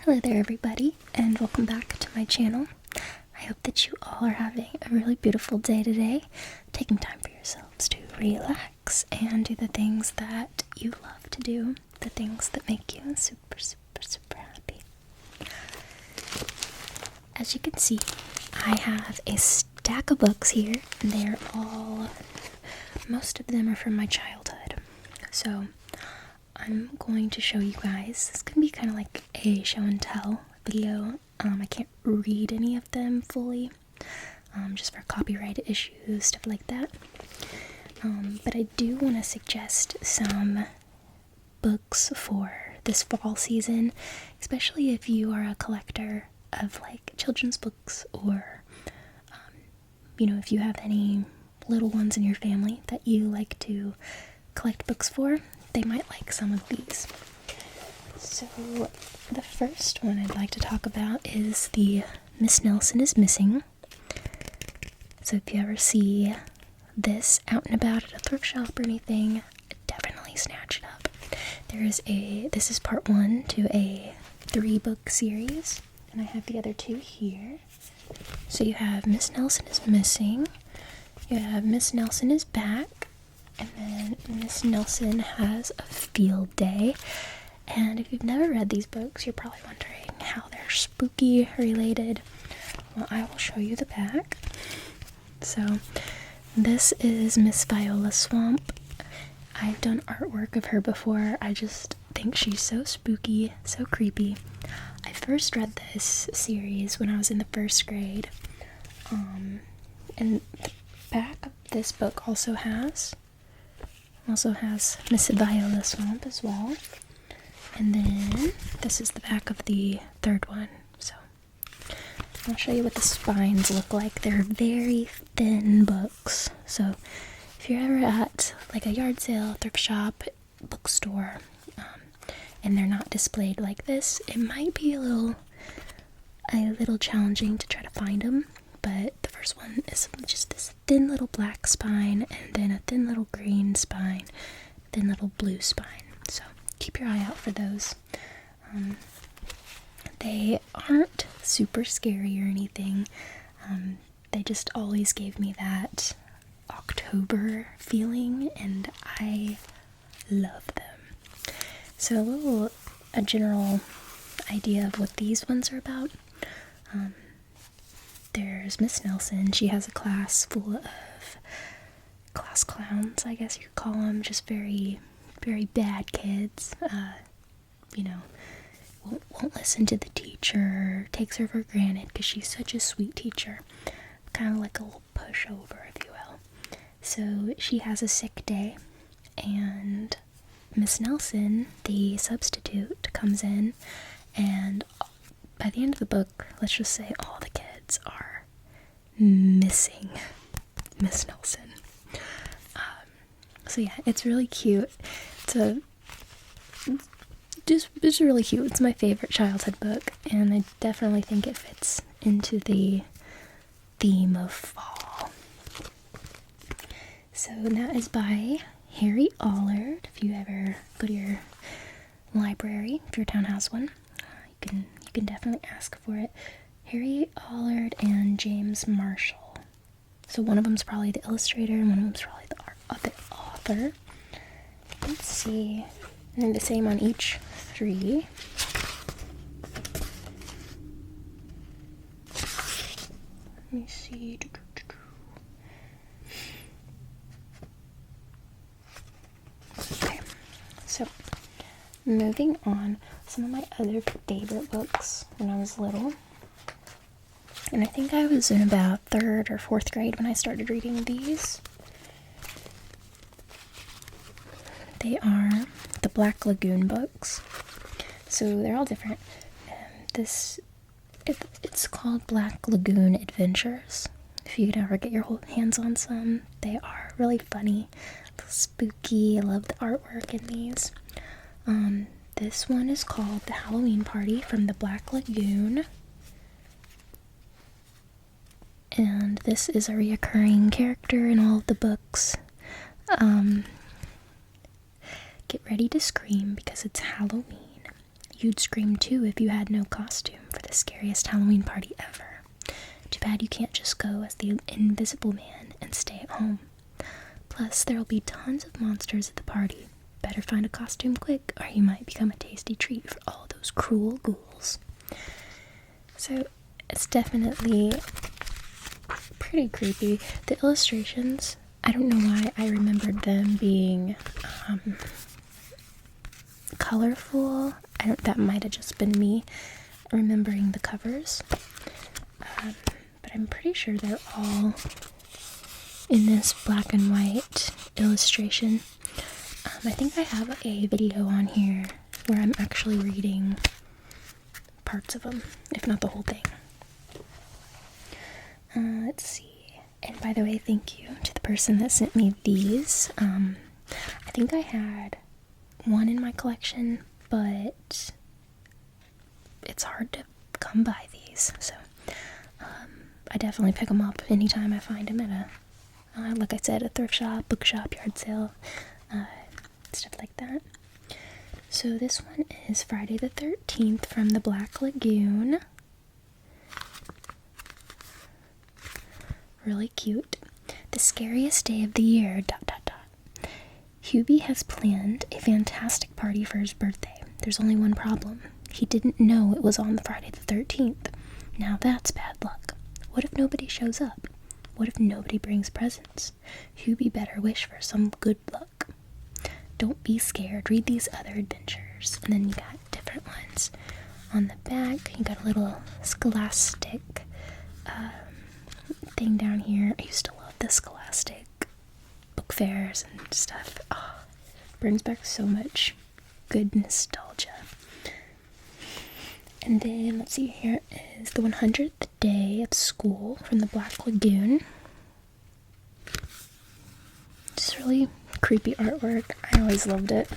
Hello there everybody, and welcome back to my channel. I hope that you all are having a really beautiful day today, taking time for yourselves to relax and do the things that you love to do, the things that make you super happy. As you can see, I have a stack of books here, and most of them are from my childhood. So I'm going to show you guys. This can be kind of like a show and tell video. I can't read any of them fully, just for copyright issues, stuff like that. But I do want to suggest some books for this fall season, especially if you are a collector of like children's books, or if you have any little ones in your family that you like to collect books for, they might like some of these. So the first one I'd like to talk about is the Miss Nelson is Missing. So if you ever see this out and about at a thrift shop or anything, definitely snatch it up. This is part 1 to a 3-book series, and I have the other 2 here. So you have Miss Nelson is Missing, you have Miss Nelson is Back, and then Miss Nelson Has a Field Day. And if you've never read these books, you're probably wondering how they're spooky related. Well, I will show you the back. So this is Miss Viola Swamp. I've done artwork of her before. I just think she's so spooky, so creepy. I first read this series when I was in the 1st grade. And the back of this book also has Miss Viola Swamp as well. And then this is the back of the 3rd one. So I'll show you what the spines look like. They're very thin books. So if you're ever at like a yard sale, thrift shop, bookstore, and they're not displayed like this, it might be a little challenging to try to find them. But the first one is just this thin little black spine, and then a thin little green spine, thin little blue spine. So keep your eye out for those. They aren't super scary or anything. They just always gave me that October feeling, and I love them. So a general idea of what these ones are about. There's Miss Nelson. She has a class full of class clowns, I guess you could call them. Just very, very bad kids. Won't listen to the teacher, takes her for granted because she's such a sweet teacher. Kind of like a little pushover, if you will. So she has a sick day, and Miss Nelson, the substitute, comes in, and by the end of the book, let's just say all the kids are missing Miss Nelson. So yeah, it's really cute. It's really cute. It's my favorite childhood book, and I definitely think it fits into the theme of fall. So that is by Harry Allard. If you ever go to your library, if your town has one, you can definitely ask for it. Harry Allard and James Marshall. So one of them's probably the illustrator, and one of them's probably the author. Let's see. And then the same on each 3. Let me see. Okay, so moving on, some of my other favorite books when I was little. And I think I was in about 3rd or 4th grade when I started reading these. They are the Black Lagoon books. So they're all different. It's called Black Lagoon Adventures. If you could ever get your hands on some, they are really funny, spooky. I love the artwork in these. This one is called The Halloween Party from the Black Lagoon. And this is a reoccurring character in all of the books. Get ready to scream because it's Halloween. You You'd scream too if you had no costume for the scariest Halloween party ever. Too bad you can't just go as the Invisible Man and stay at home. Plus, there'll be tons of monsters at the party. Better find a costume quick, or you might become a tasty treat for all those cruel ghouls. So, it's definitely pretty creepy. The illustrations, I don't know why I remembered them being colorful. That might have just been me remembering the covers. But I'm pretty sure they're all in this black and white illustration. I think I have a video on here where I'm actually reading parts of them, if not the whole thing. Let's see. And by the way, thank you to the person that sent me these. I think I had one in my collection, but it's hard to come by these, so I definitely pick them up anytime I find them at a, like I said, a thrift shop, bookshop, yard sale, stuff like that. So this one is Friday the 13th from the Black Lagoon. Really cute. The scariest day of the year, ... Hubie has planned a fantastic party for his birthday. There's only one problem. He didn't know it was on the Friday the 13th. Now that's bad luck. What if nobody shows up? What if nobody brings presents? Hubie better wish for some good luck. Don't be scared. Read these other adventures. And then you got different ones. On the back, you got a little scholastic thing down here. I used to love the scholastic book fairs and stuff. Oh, brings back so much good nostalgia. And then, let's see, here is the 100th day of school from the Black Lagoon. Just really creepy artwork. I always loved it.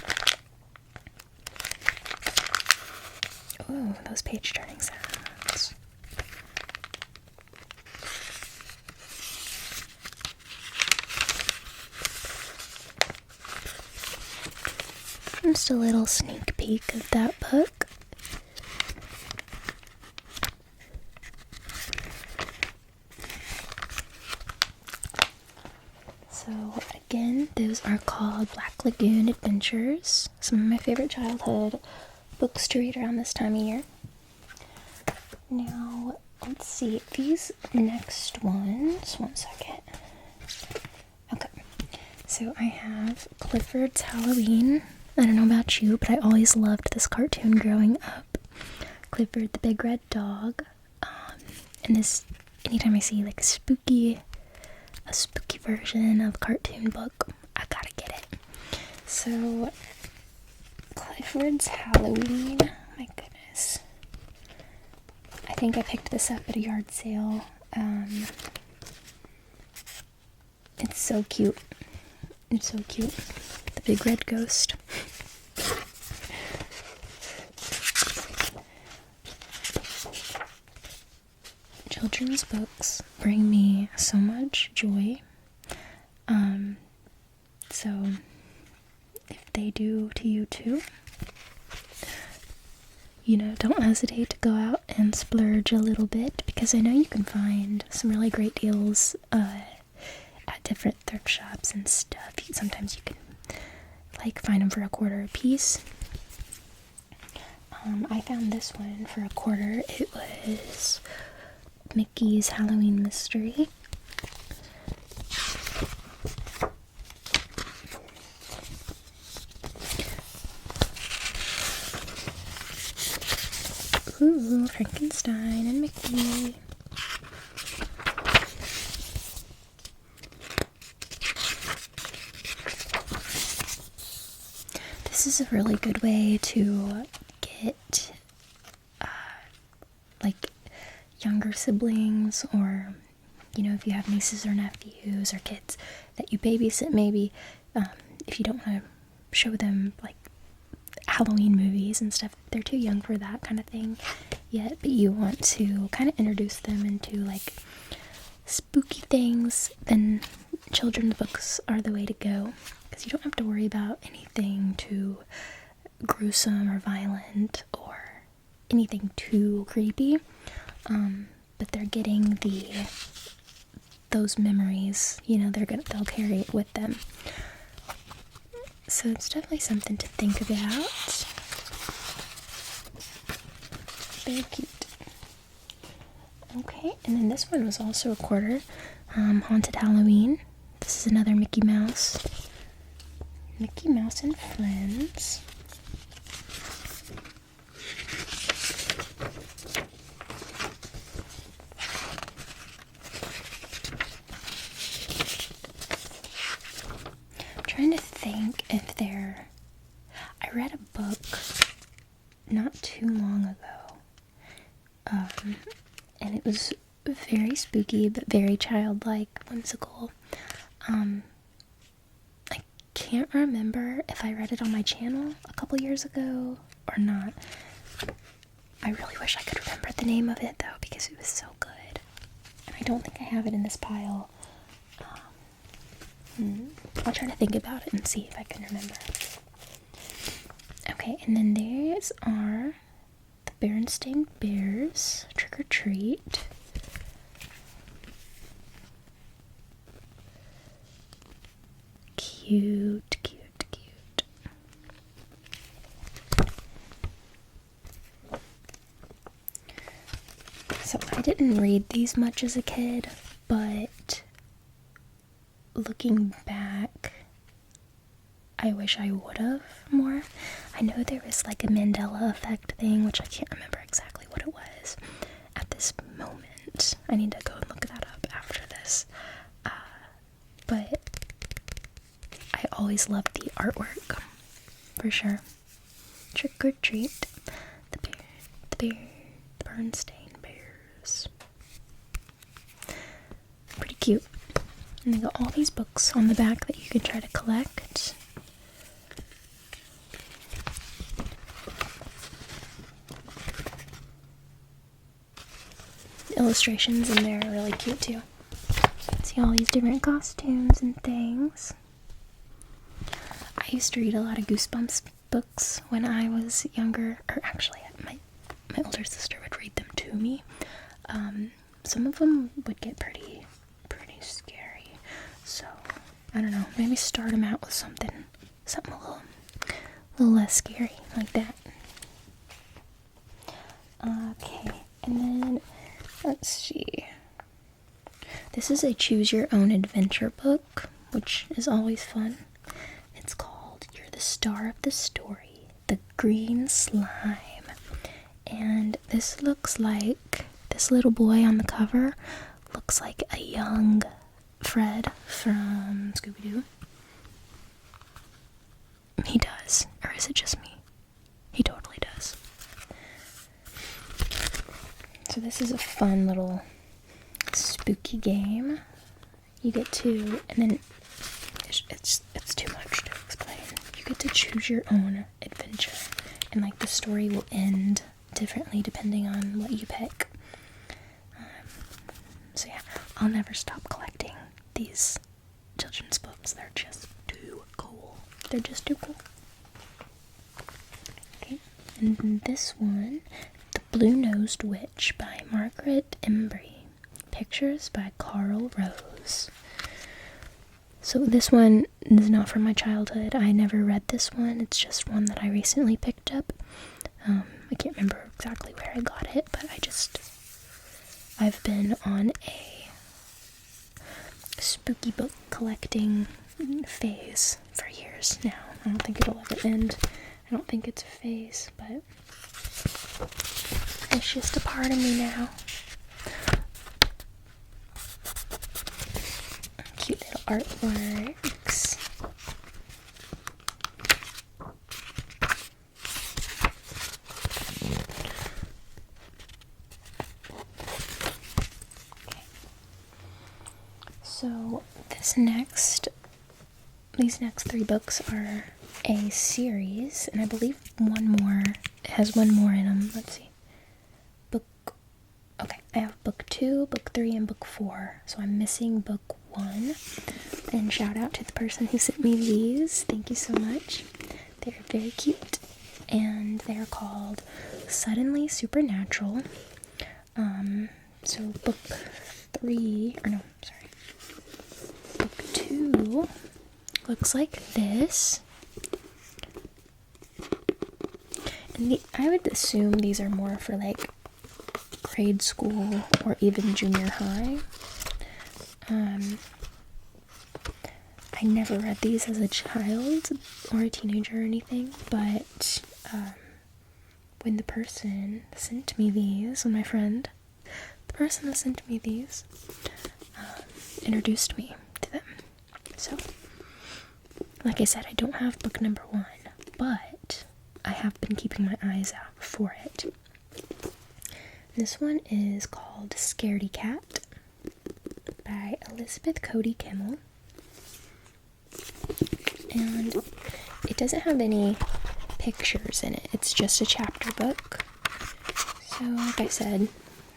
Oh, those page turning sounds. Just a little sneak peek of that book. So again, those are called Black Lagoon Adventures. Some of my favorite childhood books to read around this time of year. Now, let's see, these next ones, one second. Okay, so I have Clifford's Halloween. I don't know about you, but I always loved this cartoon growing up. Clifford the Big Red Dog. And this, anytime I see like a spooky version of cartoon book, I gotta get it. So, Clifford's Halloween, my goodness. I think I picked this up at a yard sale. It's so cute. It's so cute. The big red ghost. Children's books bring me so much joy. So if they do to you too, don't hesitate to go out and splurge a little bit, because I know you can find some really great deals at different thrift shops and stuff. Sometimes you can find them for $0.25 a piece. I found this one for $0.25. It was Mickey's Halloween Mystery. Ooh, Frankenstein and Mickey. This is a really good way to get younger siblings, or if you have nieces or nephews or kids that you babysit, maybe if you don't want to show them Halloween movies and stuff, they're too young for that kind of thing yet, but you want to kind of introduce them into spooky things, then children's books are the way to go, because you don't have to worry about anything too gruesome or violent or anything too creepy. But they're getting those memories, you know, they'll carry it with them. So it's definitely something to think about. Very cute. Okay, and then this one was also a quarter. Haunted Halloween. This is another Mickey Mouse. Mickey Mouse and Friends. I'm trying to think if I read a book not too long ago. And it was very spooky, but very childlike, whimsical. I can't remember if I read it on my channel a couple years ago or not. I really wish I could remember the name of it, though, because it was so good. And I don't think I have it in this pile. I'll try to think about it and see if I can remember. Okay, and then these are the Berenstain Bears, Trick or Treat. Cute, cute, cute. So I didn't read these much as a kid, but looking back, I wish I would have more. I know there was like a Mandela effect thing, which I can't remember exactly what it was at this moment. I need to go and look that up after this. But I always loved the artwork, for sure. Trick or Treat, the Berenstain Bears. Pretty cute. And they got all these books on the back that you can try to collect. The illustrations in there are really cute too. See all these different costumes and things. I used to read a lot of Goosebumps books when I was younger, or actually my older sister would read them to me. Some of them would get pretty scary, so I don't know, maybe start them out with something a little less scary, like that. Okay, and then let's see. This is a choose your own adventure book, which is always fun. It's called You're the Star of the Story, The Green Slime. And this looks like, this little boy on the cover looks like a young Fred from Scooby-Doo. He does. Or is it just me? He totally does. So this is a fun little spooky game. You get to, and then it's too much to explain. You get to choose your own adventure, and like the story will end differently depending on what you pick. So yeah, I'll never stop collecting these children's books. They're just too cool. They're just too cool. Okay, and then this one, The Blue-Nosed Witch by Margaret Embry. Pictures by Carl Rose. So this one is not from my childhood. I never read this one. It's just one that I recently picked up. I can't remember exactly where I got it, but I've been on a spooky book collecting phase for years now. I don't think it'll ever end. I don't think it's a phase, but it's just a part of me now. Cute little artworks. Okay. So these next three books are a series, and I believe has one more in them. Let's see. Okay, I have book 2, book 3, and book 4. So I'm missing book 1. And shout out to the person who sent me these. Thank you so much. They're very cute. and they're called Suddenly Supernatural. So book 3, or no, sorry, book 2 looks like this. And I would assume these are more for like grade school or even junior high. I never read these as a child or a teenager or anything, but when the person sent me these, the person that sent me these introduced me to them. So, like I said, I don't have book number 1, but I have been keeping my eyes out for it. This one is called Scaredy Cat by Elizabeth Cody Kimmel. And it doesn't have any pictures in it. It's just a chapter book. So, like I said,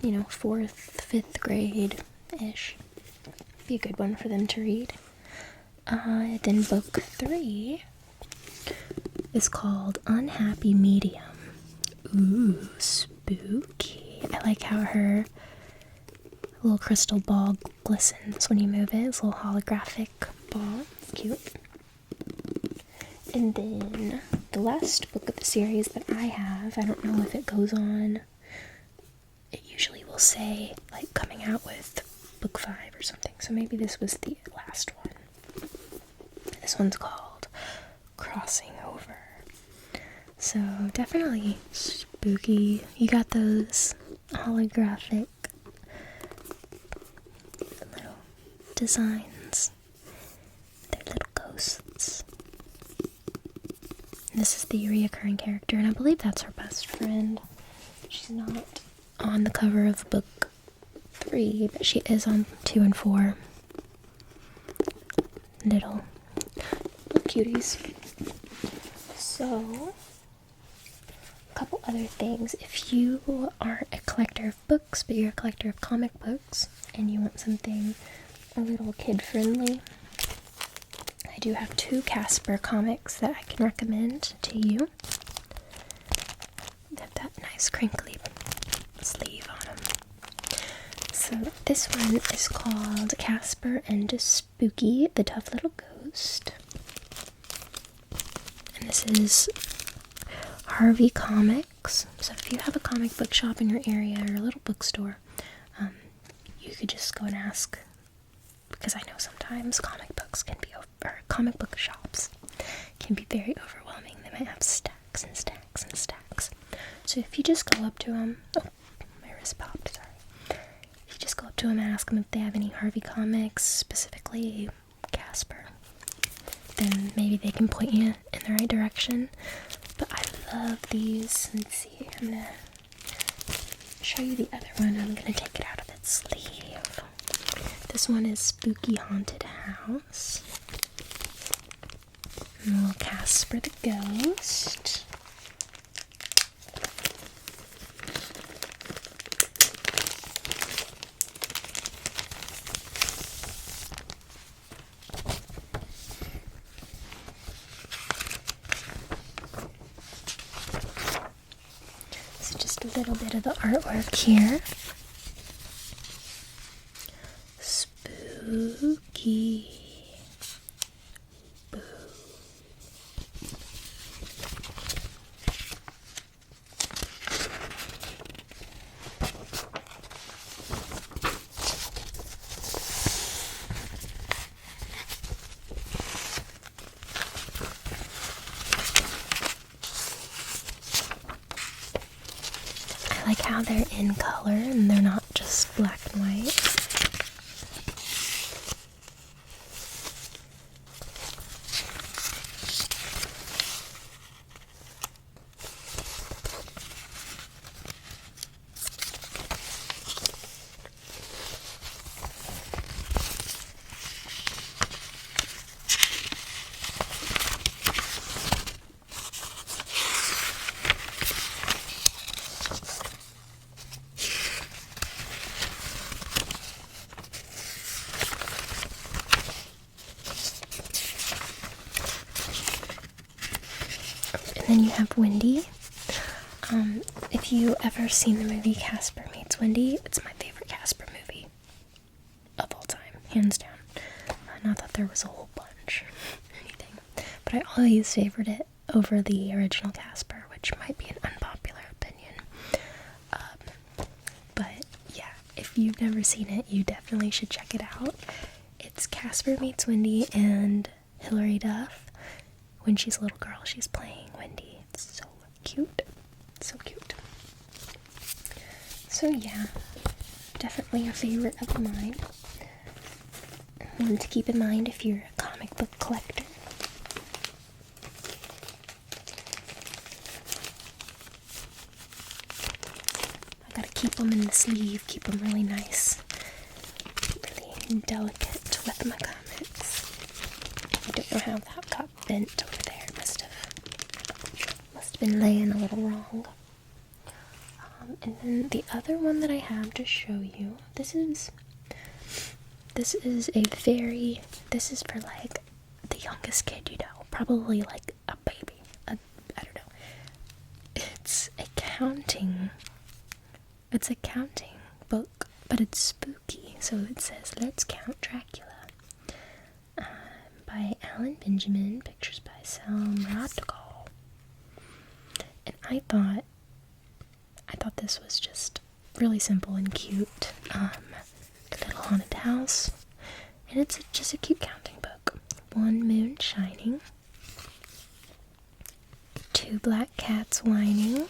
4th, 5th grade-ish. Be a good one for them to read. Then book 3 is called Unhappy Medium. Ooh, spooky. I like how her little crystal ball glistens when you move it. It's a little holographic ball. It's cute. And then the last book of the series that I have, I don't know if it goes on. It usually will say, like, coming out with book 5 or something. So maybe this was the last one. This one's called Crossing Over. So definitely spooky. You got those holographic little designs. They're little ghosts. And this is the reoccurring character, and I believe that's her best friend. She's not on the cover of book 3, but she is on 2 and 4. Little cuties. So, a couple other things. If you aren't a collector of books, but you're a collector of comic books, and you want something a little kid-friendly, I do have 2 Casper comics that I can recommend to you. They have that nice crinkly sleeve on them. So this one is called Casper and Spooky, the Tough Little Ghost. And this is Harvey Comics. So if you have a comic book shop in your area or a little bookstore, you could just go and ask, because I know sometimes comic book shops can be very overwhelming. They might have stacks and stacks and stacks. So if you just go up to them, my wrist popped, sorry. If you just go up to them and ask them if they have any Harvey Comics, specifically Casper, then maybe they can point you in the right direction. But I love these. Let's see, I'm gonna show you the other one. I'm gonna take it out of its sleeve. This one is Spooky Haunted House. And little Casper the Ghost. So just a little bit of the artwork here. Spooky. Boo. I like how they're in color and they're not just black and white. then you have Wendy. If you ever seen the movie Casper Meets Wendy, it's my favorite Casper movie of all time, hands down. Not that there was a whole bunch or anything, but I always favored it over the original Casper, which might be an unpopular opinion. But yeah, if you've never seen it, you definitely should check it out. It's Casper Meets Wendy and Hilary Duff. When she's a little girl, she's playing Wendy. It's so cute. So cute. So yeah, definitely a favorite of mine. One to keep in mind if you're a comic book collector. I gotta keep them in the sleeve, keep them really nice, really delicate with my comics. I don't know how that got bent over there. It must have been laying a little wrong. And then the other one that I have to show you, this is for like the youngest kid, you know, probably like a baby, I don't know. It's a counting book, but it's spooky. So it says, Let's Count Dracula, by Alan Benjamin, pictures by Sam Radko. And I thought this was just really simple and cute. A little haunted house, and it's just a cute counting book. One moon shining, two black cats whining.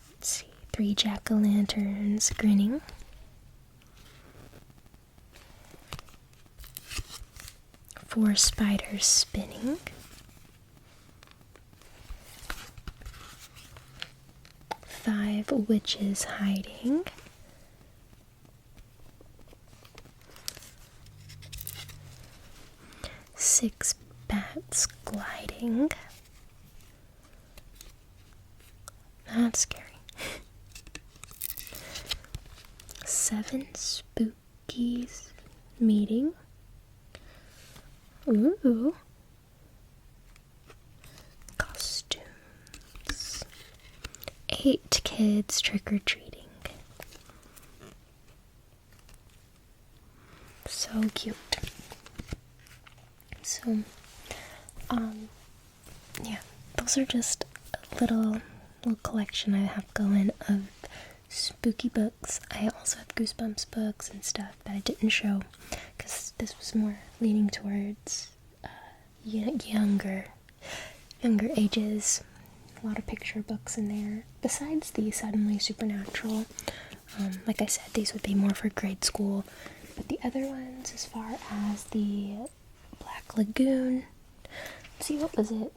Let's see, three jack-o'-lanterns grinning. Four spiders spinning. Five witches hiding. Six bats gliding. That's scary. Seven spookies meeting. Ooh. Costumes. 8 kids trick-or-treating. So cute. So, yeah, those are just a little collection I have going of spooky books. I also have Goosebumps books and stuff that I didn't show because this was more leaning towards younger ages. A lot of picture books in there. Besides the Suddenly Supernatural, like I said, these would be more for grade school. But the other ones, as far as the Black Lagoon, let's see, what was it?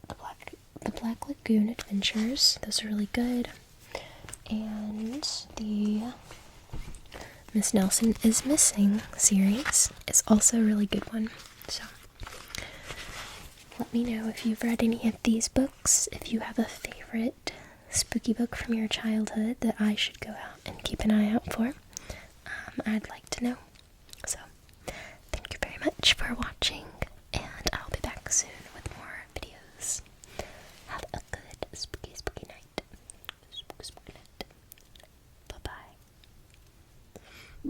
The Black Lagoon Adventures. Those are really good. And the Miss Nelson is Missing series is also a really good one. So let me know if you've read any of these books, if you have a favorite spooky book from your childhood that I should go out and keep an eye out for. I'd like to know. So, thank you very much for watching, and I'll be back soon.